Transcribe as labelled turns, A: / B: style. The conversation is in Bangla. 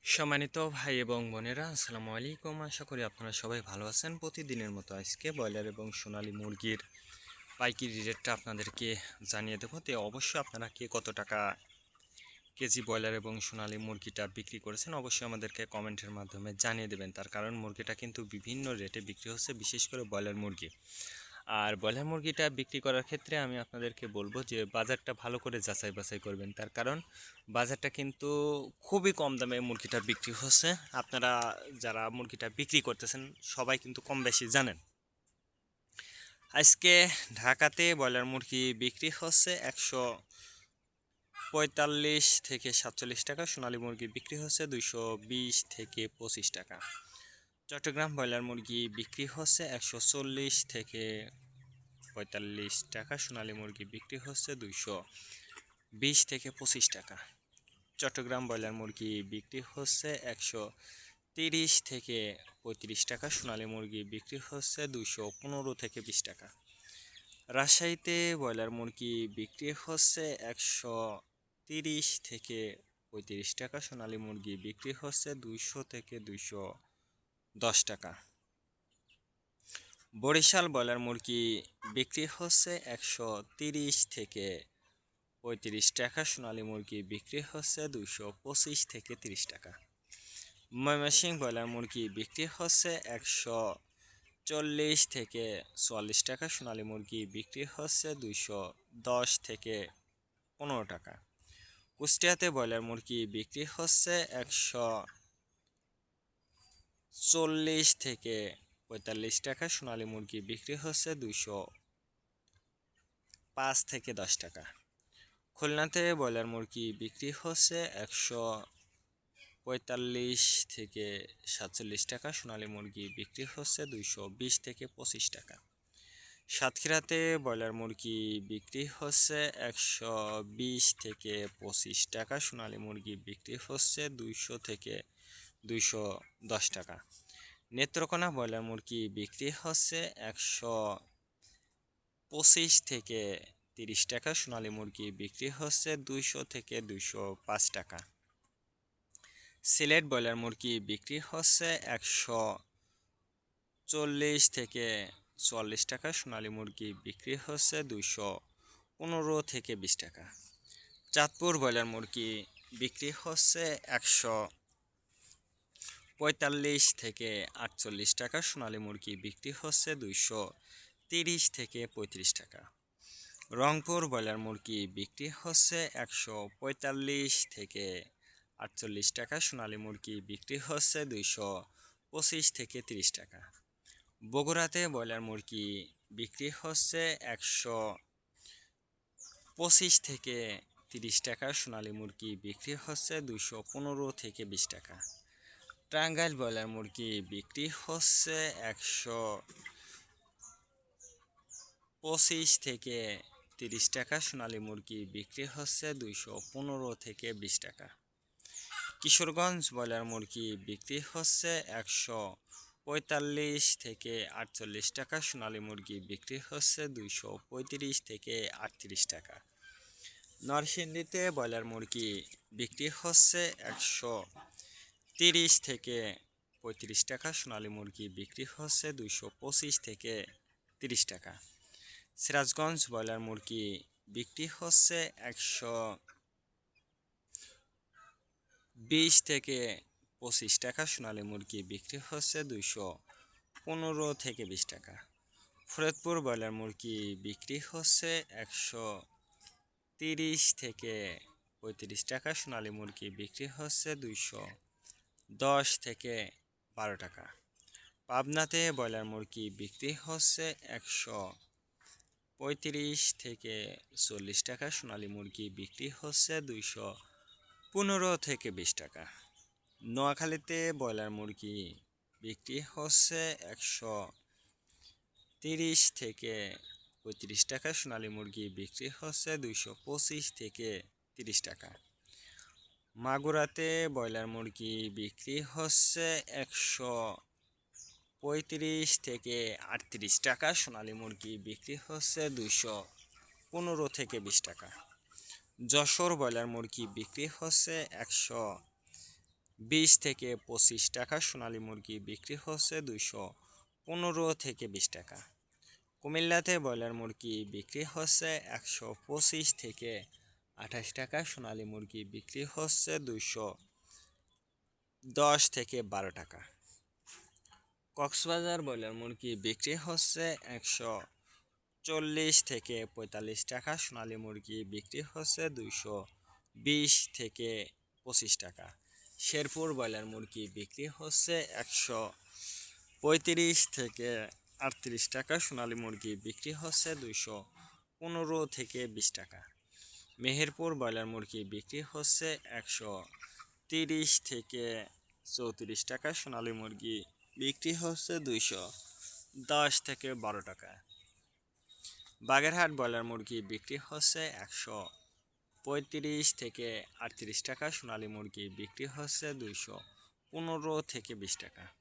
A: সম্মানিত ভাই এবং বোনেরা, আসসালামু আলাইকুম। আশা করি আপনারা সবাই ভালো আছেন। প্রতিদিনের মতো আজকে ব্রয়লার এবং সোনালী মুরগির পাইকারি রেটটা আপনাদেরকে জানিয়ে দেবো। তো অবশ্যই আপনারা কে কত টাকা কেজি ব্রয়লার এবং সোনালী মুরগিটা বিক্রি করেছেন অবশ্যই আমাদেরকে কমেন্টের মাধ্যমে জানিয়ে দেবেন। তার কারণ মুরগিটা কিন্তু বিভিন্ন রেটে বিক্রি হচ্ছে, বিশেষ করে ব্রয়লার মুরগি। আর ব্রয়লার মুরগিটা বিক্রি করার ক্ষেত্রে আমি আপনাদেরকে বলবো যে বাজারটা ভালো করে যাচাই বাছাই করবেন। তার কারণ বাজারটা কিন্তু খুবই কম দামে মুরগিটা বিক্রি হচ্ছে। আপনারা যারা মুরগিটা বিক্রি করতেছেন সবাই কিন্তু কম বেশি জানেন। আজকে ঢাকাতে ব্রয়লার মুরগি বিক্রি হচ্ছে 145 থেকে 47 টাকা, সোনালী মুরগি বিক্রি হচ্ছে 220 থেকে 25 টাকা। চট্টগ্রাম ব্রয়লার মুরগি বিক্রি হচ্ছে 140 থেকে 45 টাকা, সোনালী মুরগি বিক্রি হচ্ছে 220 থেকে 25 টাকা। চট্টগ্রাম ব্রয়লার মুরগি বিক্রি হচ্ছে 130 থেকে 35 টাকা, সোনালী মুরগি বিক্রি হচ্ছে 215 থেকে 20 টাকা। রাজশাহীতে ব্রয়লার মুরগি বিক্রি হচ্ছে 130 থেকে 35 টাকা, সোনালী মুরগি বিক্রি হচ্ছে 200 থেকে 210 টাকা। বরিশাল ব্রয়লার মুরগি বিক্রি হচ্ছে 130 থেকে 35 টাকা, সোনালী মুরগি বিক্রি হচ্ছে 225 থেকে 30 টাকা। ময়মনসিংহ ব্রয়লার মুরগি বিক্রি হচ্ছে 140 থেকে 44 টাকা, সোনালী মুরগি বিক্রি হচ্ছে 210 থেকে 15 টাকা। কুষ্টিয়াতে ব্রয়লার মুরগি বিক্রি হচ্ছে 140 থেকে 45 টাকা, সোনালী মুরগি বিক্রি হচ্ছে 205 থেকে 10 টাকা। খুলনাতে ব্রয়লার মুরগি বিক্রি হচ্ছে 145 থেকে 47 টাকা, সোনালী মুরগি বিক্রি হচ্ছে 220 থেকে 25 টাকা। সাতক্ষীরাতে ব্রয়লার মুরগি বিক্রি হচ্ছে 120 থেকে 25 টাকা, সোনালী মুরগি বিক্রি হচ্ছে 200 থেকে 210 টাকা। নেত্রকোনা ব্রয়লার মুরগি বিক্রি হচ্ছে 125 থেকে 30 টাকা, সোনালী মুরগি বিক্রি হচ্ছে 200 থেকে 205 টাকা। সিলেট ব্রয়লার মুরগি বিক্রি হচ্ছে 140 থেকে 44 টাকা, সোনালী মুরগি বিক্রি হচ্ছে 215 থেকে 20 টাকা। চাঁদপুর ব্রয়লার মুরগি বিক্রি হচ্ছে 145 থেকে 48 টাকা, সোনালী মুরগি বিক্রি হচ্ছে 230 থেকে 35 টাকা। রংপুর ব্রয়লার মুরগি বিক্রি হচ্ছে 145 থেকে 48 টাকা, সোনালী মুরগি বিক্রি হচ্ছে 225 থেকে 30 টাকা। বগুড়াতে ব্রয়লার মুরগি বিক্রি হচ্ছে 125 থেকে 30 টাকা, সোনালী মুরগি বিক্রি হচ্ছে 215 থেকে 20 টাকা। টাঙ্গাইল ব্রয়লার মুরগি বিক্রি হচ্ছে 125 থেকে 30 টাকা, সোনালী মুরগি বিক্রি হচ্ছে 215 থেকে 20 টাকা। কিশোরগঞ্জ ব্রয়লার মুরগি বিক্রি হচ্ছে 145 থেকে 48 টাকা, সোনালী মুরগি বিক্রি হচ্ছে 235 থেকে 38 টাকা। নরসিংদীতে ব্রয়লার মুরগি বিক্রি হচ্ছে 130 থেকে 35 টাকা, সোনালী মুরগি বিক্রি হচ্ছে 225 থেকে 30 টাকা। সিরাজগঞ্জ ব্রয়লার মুরগি বিক্রি হচ্ছে 120 থেকে 25 টাকা, সোনালী মুরগি বিক্রি হচ্ছে 215 থেকে 20 টাকা। ফরিদপুর ব্রয়লার মুরগি বিক্রি হচ্ছে 130 থেকে 35 টাকা, সোনালী মুরগি বিক্রি হচ্ছে 210 থেকে 12 টাকা। পাবনাতে ব্রয়লার মুরগি বিক্রি হচ্ছে 135 থেকে 40 টাকা, সোনালী মুরগি বিক্রি হচ্ছে 215 থেকে 20 টাকা। নোয়াখালীতে ব্রয়লার মুরগি বিক্রি হচ্ছে 130 থেকে 35 টাকা, সোনালী মুরগি বিক্রি হচ্ছে 225 থেকে 30 টাকা। মাগুরাতে ব্রয়লার মুরগি বিক্রি হচ্ছে 135 থেকে 38 টাকা, সোনালী মুরগি বিক্রি হচ্ছে 215 থেকে 20 টাকা। যশোর ব্রয়লার মুরগি বিক্রি হচ্ছে 20 থেকে 25 টাকা। সোনালী মুরগি বিক্রি হচ্ছে 215 থেকে 20 টাকা। কুমিল্লাতে ব্রয়লার মুরগি বিক্রি হচ্ছে 125 থেকে 28 টাকা। সোনালী মুরগি বিক্রি হচ্ছে 210 থেকে 12 টাকা। কক্সবাজার ব্রয়লার মুরগি বিক্রি হচ্ছে 140 থেকে 45 টাকা। সোনালী মুরগি বিক্রি হচ্ছে 220 থেকে 25 টাকা। শেরপুর ব্রয়লার মুরগি বিক্রি হচ্ছে 135 থেকে 38 টাকা। সোনালী মুরগি বিক্রি হচ্ছে 215 থেকে 20 টাকা। মেহেরপুর ব্রয়লার মুরগি বিক্রি হচ্ছে 130 থেকে 34 টাকা। সোনালী মুরগি বিক্রি হচ্ছে 210 থেকে 12 টাকা। বাগেরহাট ব্রয়লার মুরগি বিক্রি হচ্ছে 135 থেকে 38 টাকা। সোনালী মুরগি বিক্রি হচ্ছে 215 থেকে 20 টাকা।